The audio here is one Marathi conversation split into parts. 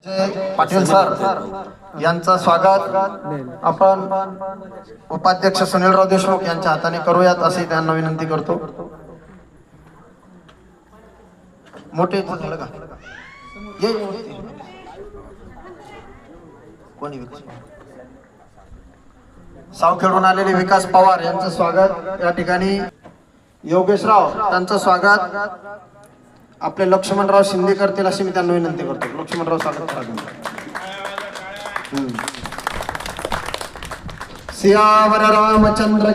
पाटील सर यांचं स्वागत आपण उपाध्यक्ष सुनीलराव देशमुख यांच्या हाताने करूयात असे त्यांना विनंती करतो. मोठे झालं का ये कोणी साव खेळून आलेले विकास पवार यांचं स्वागत या ठिकाणी. योगेशराव त्यांचं स्वागत. आपले लक्ष्मणराव शिंदे करतील अशी मी त्यांना विनंती करतो. लक्ष्मणराव स्वागत सियावर रामचंद्र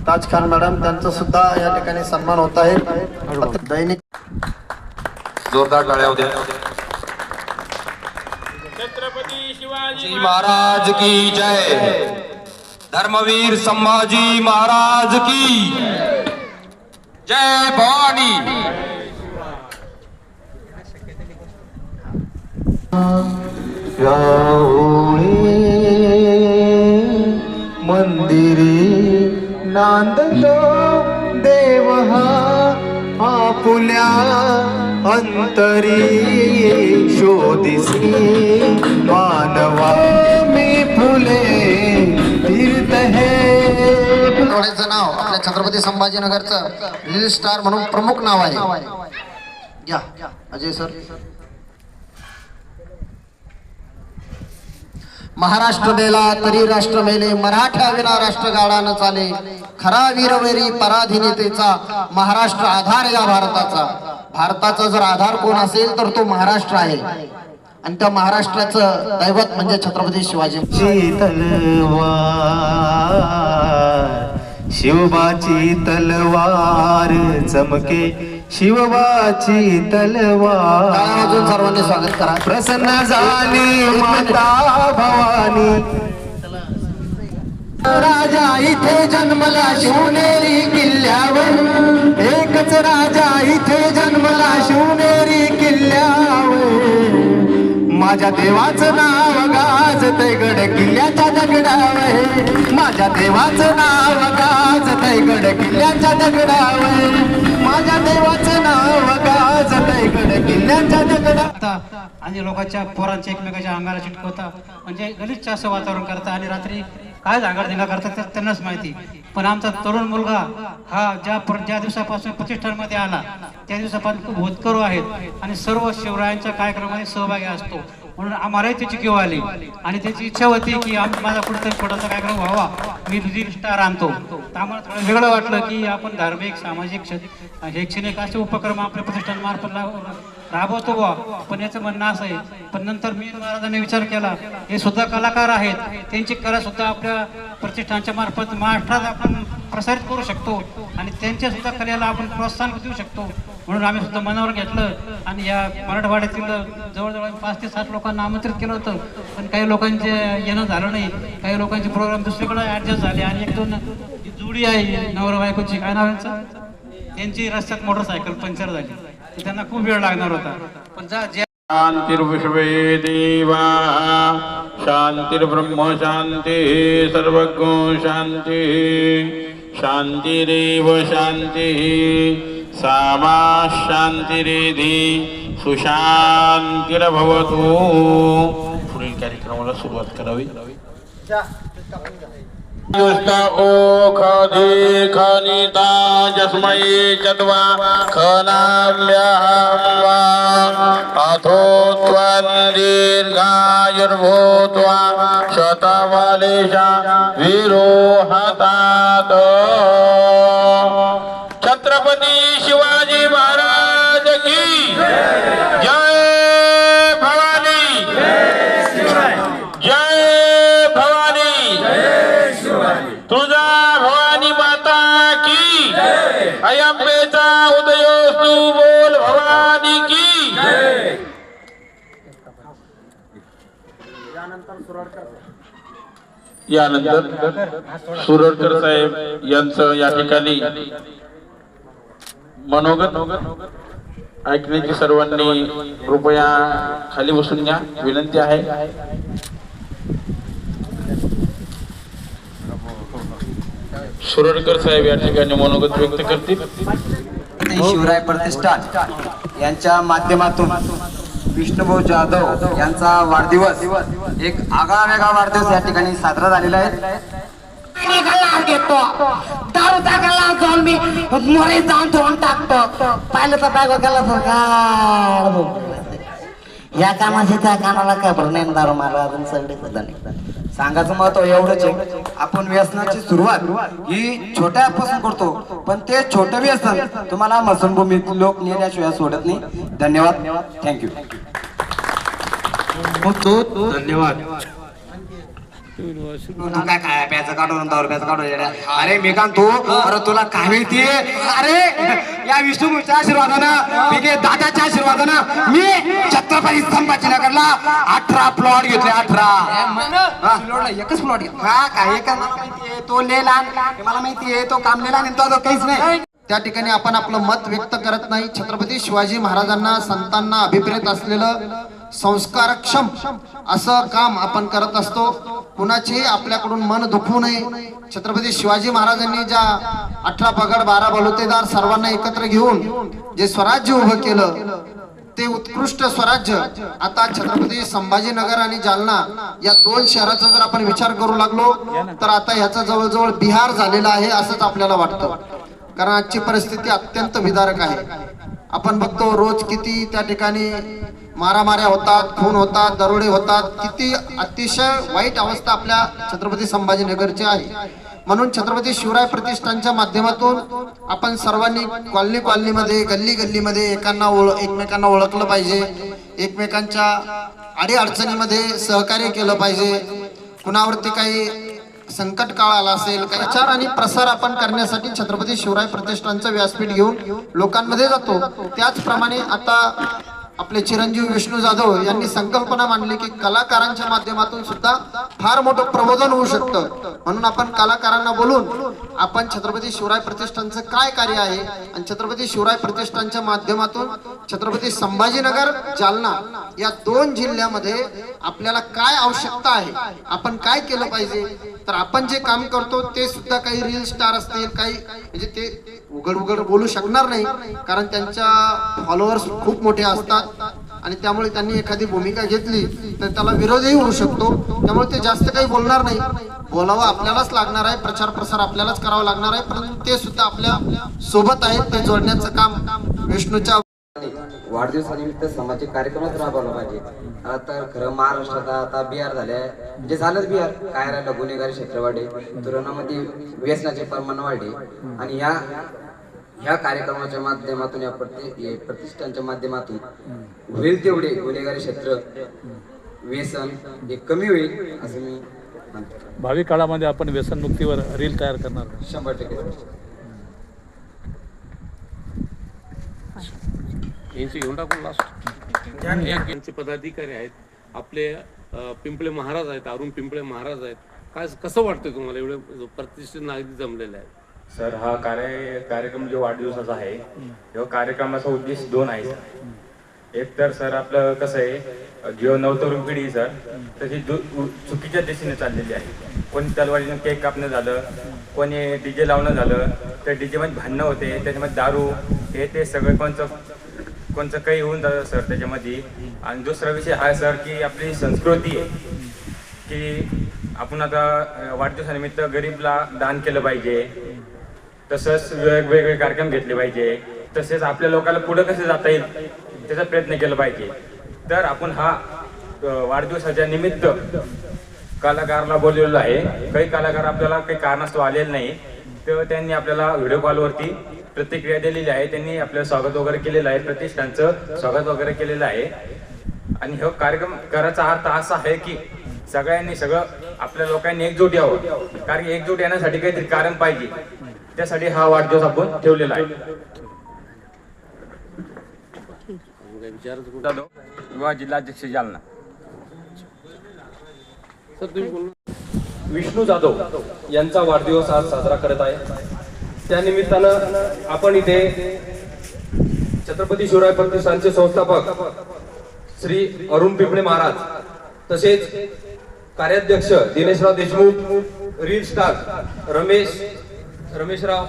ताज खान मॅडम त्यांचा सुद्धा या ठिकाणी सन्मान होत आहे. दैनिक जोरदार टाळ्या होत्या. छत्रपती शिवाजी महाराज की जय. धर्मवीर संभाजी महाराज की जय. भवानी मंदिरी नांदलो देव आपुल्या अंतरी शोधिसी मानवा मी फुले तीर्थ हे. थोड्याचं नाव आपल्या छत्रपती संभाजीनगरचं रील स्टार म्हणून प्रमुख नाव आहे. या अजय सर. महाराष्ट्र देला तरी राष्ट्र मेले, मराठा विना राष्ट्र गाडा न चाले. खरा वीरवेरी पराधीनतेचा महाराष्ट्र आधार या भारताचा. भारताचा जर आधार कोण असेल तर तो महाराष्ट्र आहे आणि त्या महाराष्ट्राचं दैवत म्हणजे छत्रपती शिवाजी. शिवबाची तलवार चमके, शिवबाची तलवार. अजून सर्वांनी स्वागत करा. प्रसन्न झाली माता भवानी. राजा इथे जन्मला शिवनेरी किल्ल्यावर. एकच राजा इथे जन्मला शिवनेरी किल्ल्यावर. माझ्या देवाचं नाव गाजतंय गड किल्ल्याच्या दगडावर. माझ्या देवाचं नाव गाजतंय गड किल्ल्याच्या दगडावर. माझ्या देवाचं नाव गाजतंय गड किल्ल्याच्या दगडावर. आणि लोकांच्या पोरांच्या एकमेकाच्या अंगाला चिटकवता म्हणजे गलिच्छ असं वातावरण करता आणि रात्री काय धांगडधिंगा करतात त्यांनाच माहिती. पण आमचा तरुण मुलगा हा ज्या दिवसापासून प्रतिष्ठानमध्ये आला त्या दिवसापासून खूप होतकरू आहेत आणि सर्व शिवरायांच्या कार्यक्रमामध्ये सहभागी असतो. म्हणून आम्हालाही त्याची किंवा आली आणि त्याची इच्छा होती की माझा कुठेतरी छोटासा कार्यक्रम व्हावा, मी रील स्टार आणतो. तर आम्हाला थोडं वेगळं वाटलं की आपण धार्मिक सामाजिक शैक्षणिक असे उपक्रम आपल्या प्रतिष्ठानमार्फत राबवतो बा. पण याचं म्हणणं असं आहे. पण नंतर मी महाराजांनी विचार केला हे सुद्धा कलाकार आहेत, त्यांची कला सुद्धा आपल्या प्रतिष्ठानच्या मार्फत महाराष्ट्रात आपण प्रसारित करू शकतो आणि त्यांच्या सुद्धा कलेला आपण प्रोत्साहन देऊ शकतो. म्हणून आम्ही सुद्धा मनावर घेतलं आणि या मराठवाड्यातील जवळजवळ 5 ते 7 लोकांना आमंत्रित केलं होतं. पण काही लोकांचे येणं झालं नाही. काही लोकांचे प्रोग्राम दुसरीकडे ऍडजस्ट झाले आणि 1-2 जोडी आहे नवरा बायकोची, काय नाव यांचं, त्यांची रस्त्यात मोटरसायकल पंक्चर झाली. त्यांना खूप वेळ लागणार होता. पण शांतिर्विश्वे देवा शांतिर्ब्रह्म शांती सर्वज्ञ शांती शांतिरेव शांती सामा शांतिरेधि सुशांतिर्भवतु. पुढील कार्यक्रमाला सुरुवात करावी. ओख देखनिता जस्मै चत्वा खनाम्या अथो त्वं दीर्घायुर्भूत्वा शतवलेशा विरोहतात. छत्रपती शिवाजी महाराज की जय. भवानी जय. भवानी तुझा भवानी माता की अयंबेचा उदयोस्तु बोल भवानी की. यानंतर सुरडकर साहेब यांचं या ठिकाणी मनोगत ऐकण्याची सर्वांनी कृपया खाली बसून घ्या विनंती आहे. सुरडकर साहेब या ठिकाणी मनोगत व्यक्त करतील. शिवराय प्रतिष्ठान यांच्या माध्यमातून विष्णुभाऊ जाधव यांचा वाढदिवस एक आगळा वेगळा वाढदिवस या ठिकाणी साजरा झालेला आहे. घेतो दारूचा गल्ला जाऊन मी मोरे जाऊन धुवून टाकतो. पाहिलं तर बॅग गेला या कामाशी त्या कामाला काय भरणे दारू मारा अजून सगळे सांगायचं महत्व एवढंच आहे, आपण व्यसनाची सुरुवात ही छोट्यापासून करतो, पण ते छोटं व्यसन तुम्हाला मसनभूमीत लोक नेल्याशिवाय सोडत नाही. धन्यवाद. थँक्यू. धन्यवाद. तू काय काय प्याचं काढून दारू प्याचं काढून येड्या. अरे मी का तू अरे तुला काय माहितीये, अरे या विष्णूच्या आशीर्वादानं मी दादाच्या आशीर्वादानं मी छत्रपती संभाजीनगरला 18 प्लॉट घेतले. 18 एकच प्लॉट घेतला. हा काय एक मला माहितीये तो लेला, मला माहितीये तो काम लेला आणि तो काहीच नाही. त्या ठिकाणी आपण आपलं मत व्यक्त करत नाही. छत्रपती शिवाजी महाराजांना संतांना अभिप्रेत असलेलं संस्कारक्षम असं काम आपण करत असतो. कुणाचेही आपल्याकडून मन दुखवू नये. छत्रपती शिवाजी महाराजांनी ज्या 18 पगड 12 बलुतेदार सर्वांना एकत्र घेऊन जे स्वराज्य उभं केलं ते उत्कृष्ट स्वराज्य आता छत्रपती संभाजीनगर आणि जालना या दोन शहराचा जर आपण विचार करू लागलो तर आता ह्याचा जवळजवळ बिहार झालेला आहे असंच आपल्याला वाटतं. कारण आजची परिस्थिती अत्यंत विदारक आहे. आपण बघतो रोज किती त्या ठिकाणी मारामाऱ्या होतात, खून होतात, दरोडे होतात, किती अतिशय वाईट अवस्था आपल्या छत्रपती संभाजीनगरची आहे. म्हणून छत्रपती शिवराय प्रतिष्ठानच्या माध्यमातून आपण सर्वांनी कॉलनीमध्ये गल्ली गल्लीमध्ये एकमेकांना ओळखलं पाहिजे. एकमेकांच्या अडीअडचणीमध्ये सहकार्य केलं पाहिजे. कुणावरती काही संकट काळ आला असेल, काही प्रचार आणि प्रसार आपण करण्यासाठी छत्रपती शिवराय प्रतिष्ठानचं व्यासपीठ घेऊन लोकांमध्ये जातो. त्याचप्रमाणे आता आपले चिरंजीव विष्णू जाधव यांनी संकल्पना मांडली की कलाकारांच्या माध्यमातून सुद्धा फार मोठं प्रबोधन होऊ शकतं. म्हणून आपण कलाकारांना बोलून आपण छत्रपती शिवराय प्रतिष्ठानचं काय कार्य आहे आणि छत्रपती शिवराय प्रतिष्ठानच्या माध्यमातून छत्रपती संभाजीनगर जालना या दोन जिल्ह्यामध्ये आपल्याला काय आवश्यकता आहे, आपण काय केलं पाहिजे. तर आपण जे काम करतो ते सुद्धा काही रील स्टार असतील, काही म्हणजे ते उघड बोलू शकणार नाही कारण त्यांच्या फॉलोअर्स खूप मोठे असतात आणि त्यामुळे त्यांनी एखादी भूमिका घेतली तर त्याला विरोधही होऊ शकतो. त्यामुळे ते जास्त काही बोलणार नाही. बोलावं आपल्यालाच लागणार आहे, प्रचार प्रसार आपल्यालाच करावा लागणार आहे, परंतु ते सुद्धा आपल्या सोबत आहेत. ते जोडण्याचं काम विष्णूच्या वाढदिवसानिमित्त सामाजिक कार्यक्रमच राबवला पाहिजे. तर खरं महाराष्ट्रात आता बिहार झालंय, म्हणजे झालंच बिहार. काय राहिलं, गुन्हेगारी क्षेत्र वाढे, तरुणामध्ये व्यसनाचे प्रमाण वाढे आणि ह्या कार्यक्रमाच्या माध्यमातून या प्रतिष्ठानच्या माध्यमातून होईल तेवढे गुन्हेगारी क्षेत्र व्यसन हे कमी होईल असं मी म्हणतो. भावी काळामध्ये आपण व्यसनमुक्तीवर रील तयार करणार 100%. यांची घेऊन टाकून लास्ट यांचे पदाधिकारी आहेत आपले पिंपळे महाराज आहेत, अरुण पिंपळे महाराज आहेत. काय कसं वाटतंय तुम्हाला एवढे प्रतिष्ठित नागरिक जमलेले आहेत? सर हा कार्यक्रम जो वाढदिवसाचा आहे तो कार्यक्रमाचा उद्देश 2 आहे सर. एक तर सर आपलं कसं आहे, जो नवतरुण पिढी सर तशी चुकीच्या दिशेने चाललेली आहे. कोणी तलवारीनं केक कापणं झालं, कोणी डीजे लावणं झालं, तर डीजे मध्ये भांडणं होते, त्याच्यामध्ये दारू ते सगळं कोणचं काही होऊन जातं सर त्याच्यामध्ये. आणि दुसरा विषय हा सर की आपली संस्कृती आहे की आपण आता वाढदिवसानिमित्त गरीबला दान केलं पाहिजे, तसंच वेगवेगळे कार्यक्रम घेतले पाहिजे, तसेच आपल्या लोकांना पुढे कसं जाता येईल त्याचा प्रयत्न केला पाहिजे. तर आपण हा वाढदिवसाच्या निमित्त कलाकाराला बोललेलो आहे. काही कलाकार आपल्याला काही कारणास्तव आलेले नाही, तर त्यांनी आपल्याला व्हिडिओ कॉलवरती प्रतिक्रिया दिलेली आहे. त्यांनी आपलं स्वागत वगैरे केलेलं आहे, प्रतिष्ठानचं स्वागत वगैरे केलेलं आहे. आणि हा कार्यक्रम करायचा अर्थ असा आहे की सगळ्यांनी आपल्या लोकांनी एकजूट यावं, कारण एकजूट येण्यासाठी काहीतरी कारण पाहिजे, त्यासाठी हा वाढदिवस आपण ठेवलेला आहे. विभाग जिल्हाध्यक्ष जालना. सर तुम्ही बोल. विष्णू जाधव यांचा वाढदिवस आज साजरा करत आहे. त्यानिमित्तानं आपण इथे छत्रपती शिवराय प्रतिष्ठानचे संस्थापक श्री अरुण पिंपळे महाराज, तसेच कार्याध्यक्ष दिनेशराव देशमुख, रील स्टार रमेशराव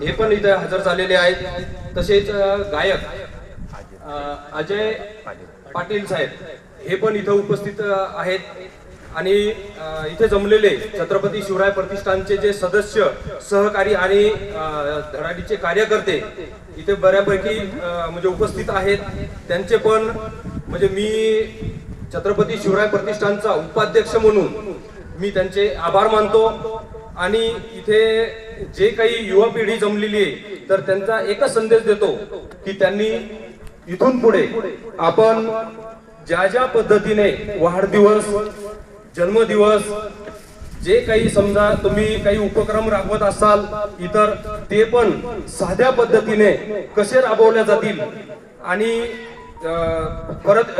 हे पण इथे हजर झालेले आहेत. तसेच गायक पाटील साहेब हे पण इथं उपस्थित आहेत आणि इथे जमलेले छत्रपती शिवराय प्रतिष्ठानचे जे सदस्य सहकारी आणि धडाडीचे कार्यकर्ते इथे बऱ्यापैकी म्हणजे उपस्थित आहेत. त्यांचे पण म्हणजे मी छत्रपती शिवराय प्रतिष्ठानचा उपाध्यक्ष म्हणून मी त्यांचे आभार मानतो. आणि इथे जे काही युवा पिढी जमलेली आहे तर त्यांचा एकच संदेश देतो की त्यांनी इथून पुढे आपण ज्या ज्या पद्धतीने वाढदिवस, जन्मदिवस, जे काही समजा तुम्ही काही उपक्रम राबवत असाल इतर, ते पण साध्या पद्धतीने कसे राबवल्या जातील आणि परत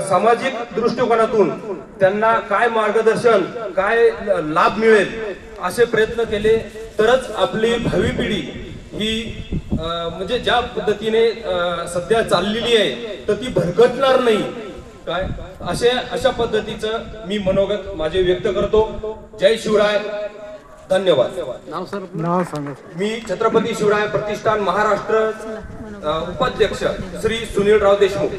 सामाजिक दृष्टिकोनातून त्यांना काय मार्गदर्शन, काय लाभ मिळेल असे प्रयत्न केले तरच आपली भावी पिढी ही म्हणजे ज्या पद्धतीने सध्या चाललेली आहे तर ती भरकटणार नाही. काय अशा पद्धतीचं मी मनोगत माझे व्यक्त करतो. जय शिवराय, धन्यवाद. नाव सांगा. मी छत्रपती शिवराय प्रतिष्ठान महाराष्ट्र उपाध्यक्ष श्री सुनीलराव देशमुख.